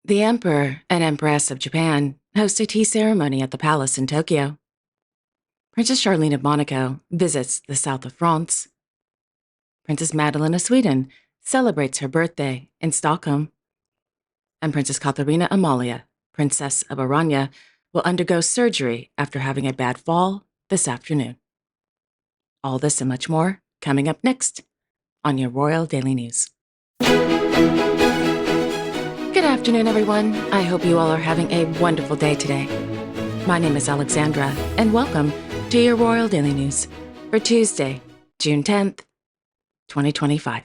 The Emperor and Empress of Japan host a tea ceremony at the palace in Tokyo. Princess Charlene of Monaco visits the south of France. Princess Madeleine of Sweden celebrates her birthday in Stockholm. And Princess Catharina-Amalia, Princess of Oranje, will undergo surgery after having a bad fall this afternoon. All this and much more coming up next on your Royal Daily News. Good afternoon, everyone. I hope you all are having a wonderful day today. My name is Alexandra, and welcome to your Royal Daily News for Tuesday, June 10th, 2025.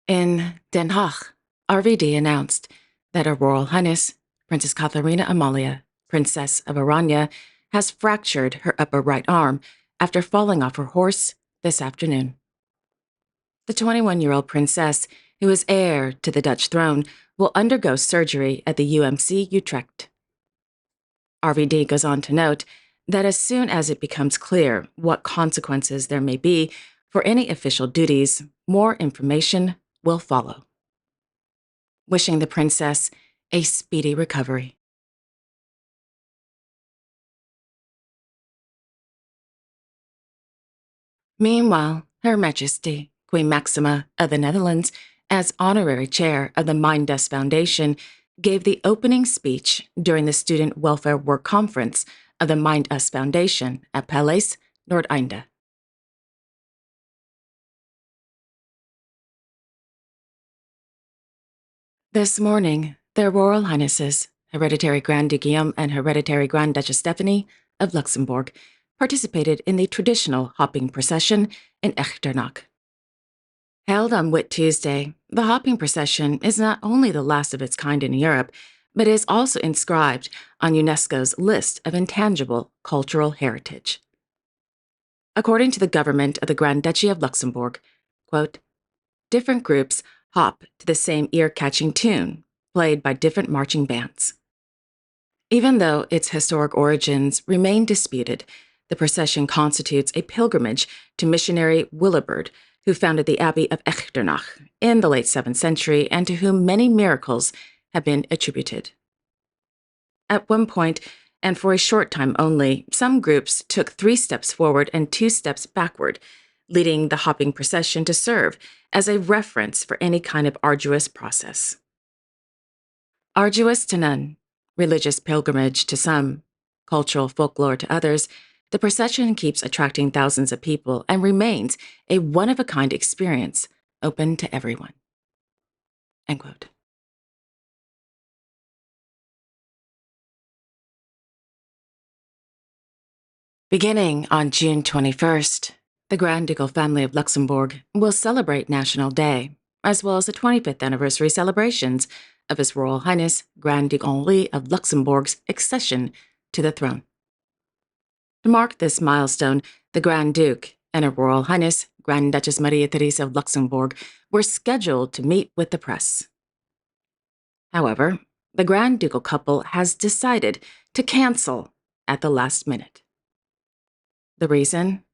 In Den Haag, RVD announced that Her Royal Highness, Princess Catharina-Amalia, Princess of Oranje, has fractured her upper right arm after falling off her horse this afternoon. The 21-year-old princess, who is heir to the Dutch throne, will undergo surgery at the UMC Utrecht. RVD goes on to note that as soon as it becomes clear what consequences there may be for any official duties, more information will follow. Wishing the princess a speedy recovery. Meanwhile, Her Majesty, Queen Maxima of the Netherlands, as honorary chair of the Mindus Foundation, gave the opening speech during the Student Welfare Work Conference of the Mindus Foundation at Paleis Noordeinde. This morning, Their Royal Highnesses, Hereditary Grand Duke Guillaume and Hereditary Grand Duchess Stephanie of Luxembourg, participated in the traditional hopping procession in Echternach. Held on Whit Tuesday, the hopping procession is not only the last of its kind in Europe, but is also inscribed on UNESCO's list of intangible cultural heritage. According to the government of the Grand Duchy of Luxembourg, quote, different groups hop to the same ear-catching tune, played by different marching bands. Even though its historic origins remain disputed, the procession constitutes a pilgrimage to missionary Willibrord, who founded the Abbey of Echternach in the late 7th century and to whom many miracles have been attributed. At one point, and for a short time only, some groups took 3 steps forward and 2 steps backward, leading the hopping procession to serve as a reference for any kind of arduous process. Arduous to none, religious pilgrimage to some, cultural folklore to others, the procession keeps attracting thousands of people and remains a one-of-a-kind experience open to everyone. End quote. Beginning on June 21st, the Grand Ducal family of Luxembourg will celebrate National Day, as well as the 25th anniversary celebrations of His Royal Highness Grand Duke Henri of Luxembourg's accession to the throne. To mark this milestone, the Grand Duke and Her Royal Highness Grand Duchess Maria Theresa of Luxembourg were scheduled to meet with the press. However, the Grand Ducal couple has decided to cancel at the last minute. The reason?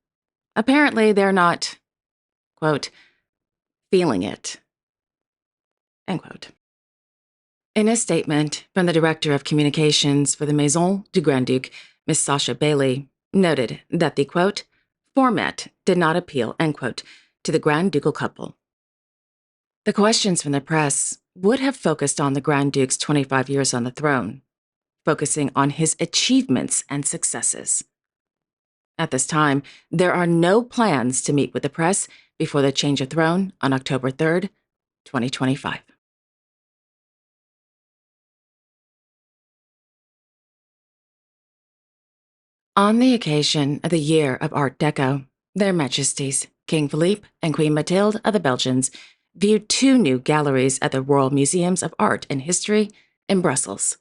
Apparently they're not, quote, feeling it, end quote. In a statement from the Director of Communications for the Maison du Grand-Duc, Ms. Sasha Bailey, noted that the, quote, format did not appeal, end quote, to the Grand Ducal couple. The questions from the press would have focused on the Grand Duke's 25 years on the throne, focusing on his achievements and successes. At this time, there are no plans to meet with the press before the change of throne on October 3rd, 2025. On the occasion of the Year of Art Deco, Their Majesties, King Philippe and Queen Mathilde of the Belgians, viewed 2 new galleries at the Royal Museums of Art and History in Brussels.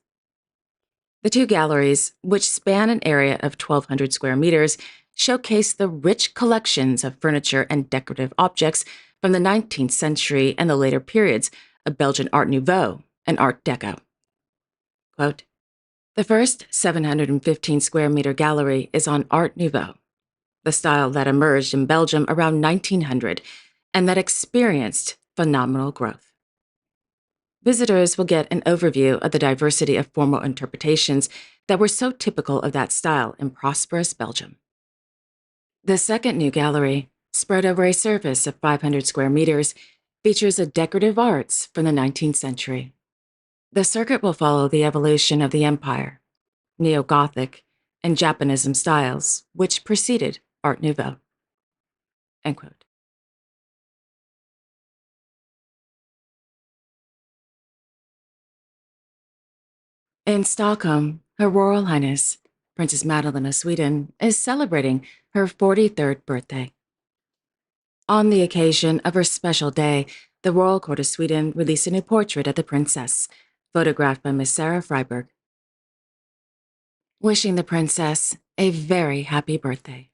The 2 galleries, which span an area of 1,200 square meters, showcase the rich collections of furniture and decorative objects from the 19th century and the later periods of Belgian Art Nouveau and Art Deco. Quote, the first 715 square meter gallery is on Art Nouveau, the style that emerged in Belgium around 1900 and that experienced phenomenal growth. Visitors will get an overview of the diversity of formal interpretations that were so typical of that style in prosperous Belgium. The second new gallery, spread over a surface of 500 square meters, features a decorative arts from the 19th century. The circuit will follow the evolution of the empire, Neo-Gothic, and Japonism styles, which preceded Art Nouveau. End quote. In Stockholm, Her Royal Highness, Princess Madeleine of Sweden, is celebrating her 43rd birthday. On the occasion of her special day, the Royal Court of Sweden released a new portrait of the princess, photographed by Miss Sarah Freiberg, wishing the princess a very happy birthday.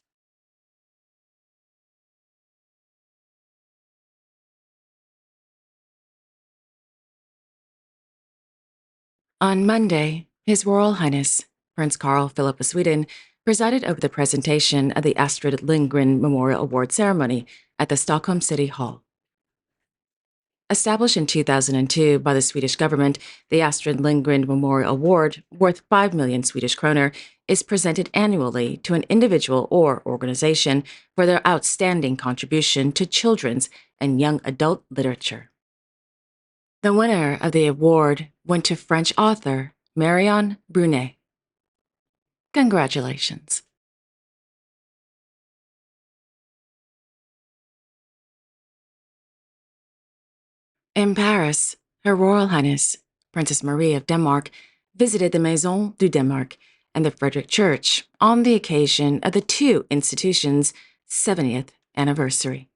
On Monday, His Royal Highness, Prince Carl Philip of Sweden, presided over the presentation of the Astrid Lindgren Memorial Award ceremony at the Stockholm City Hall. Established in 2002 by the Swedish government, the Astrid Lindgren Memorial Award, worth 5 million Swedish kroner, is presented annually to an individual or organization for their outstanding contribution to children's and young adult literature. The winner of the award went to French author Marion Brunet. Congratulations. In Paris, Her Royal Highness, Princess Marie of Denmark, visited the Maison du Denmark and the Frederick Church on the occasion of the two institutions' 70th anniversary.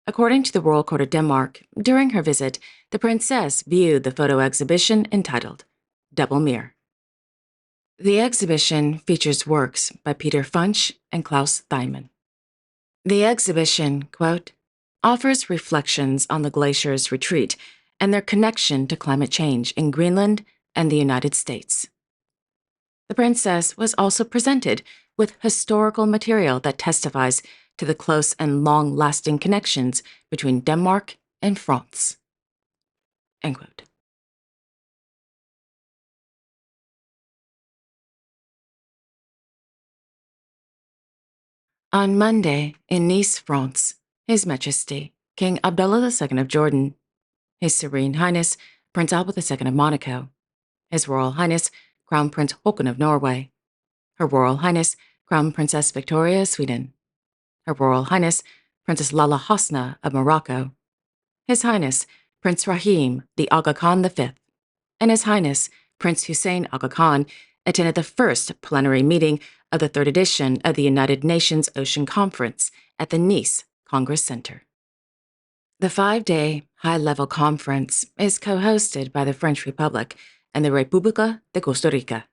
According to the Royal Court of Denmark, during her visit, the princess viewed the photo exhibition entitled Double Mirror. The exhibition features works by Peter Funch and Klaus Theimann. The exhibition, quote, offers reflections on the glacier's retreat and their connection to climate change in Greenland and the United States. The princess was also presented with historical material that testifies to the close and long-lasting connections between Denmark and France. End quote. On Monday, in Nice, France, His Majesty, King Abdullah II of Jordan, His Serene Highness, Prince Albert II of Monaco, His Royal Highness, Crown Prince Haakon of Norway, Her Royal Highness, Crown Princess Victoria of Sweden, Her Royal Highness, Princess Lala Hasna of Morocco, His Highness, Prince Rahim the Aga Khan V, and His Highness, Prince Hussein Aga Khan, attended the first plenary meeting of the third edition of the United Nations Ocean Conference at the Nice Congress Center. The 5-day high-level conference is co-hosted by the French Republic and the República de Costa Rica.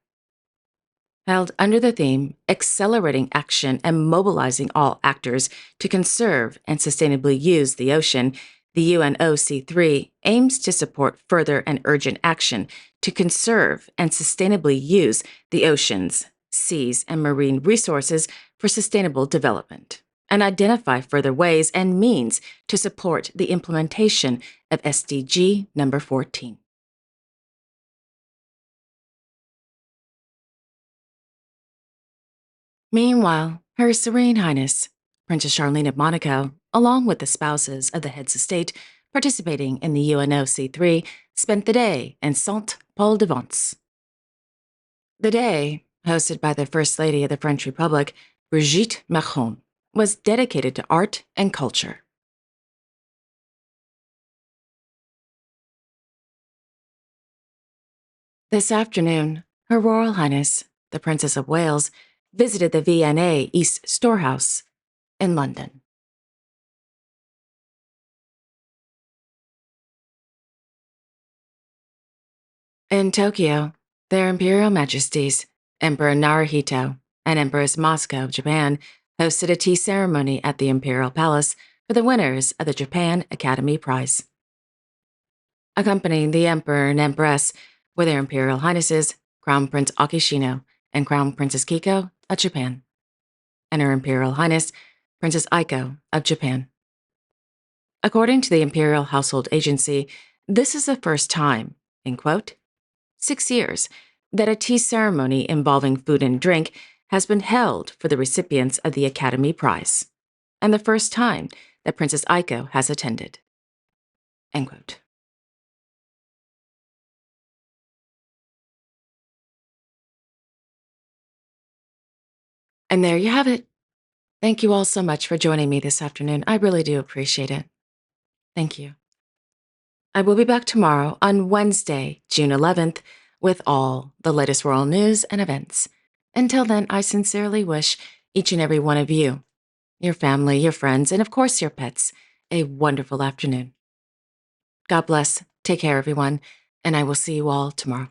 Held under the theme Accelerating Action and Mobilizing All Actors to Conserve and Sustainably Use the Ocean, the UNOC3 aims to support further and urgent action to conserve and sustainably use the oceans, seas, and marine resources for sustainable development, and identify further ways and means to support the implementation of SDG number 14. Meanwhile, Her Serene Highness, Princess Charlene of Monaco, along with the spouses of the heads of state participating in the UNOC3, spent the day in Saint-Paul-de-Vence. The day, hosted by the First Lady of the French Republic, Brigitte Macron, was dedicated to art and culture. This afternoon, Her Royal Highness, the Princess of Wales, visited the V&A East Storehouse in London. In Tokyo, their Imperial Majesties, Emperor Naruhito and Empress Moscow of Japan, hosted a tea ceremony at the Imperial Palace for the winners of the Japan Academy Prize. Accompanying the Emperor and Empress were their Imperial Highnesses, Crown Prince Akishino and Crown Princess Kiko of Japan, and Her Imperial Highness, Princess Aiko of Japan. According to the Imperial Household Agency, this is the first time, in quote, 6 years, that a tea ceremony involving food and drink has been held for the recipients of the Academy Prize, and the first time that Princess Aiko has attended. End quote. And there you have it. Thank you all so much for joining me this afternoon. I really do appreciate it. Thank you. I will be back tomorrow on Wednesday, June 11th, with all the latest royal news and events. Until then, I sincerely wish each and every one of you, your family, your friends, and of course your pets, a wonderful afternoon. God bless. Take care, everyone, and I will see you all tomorrow.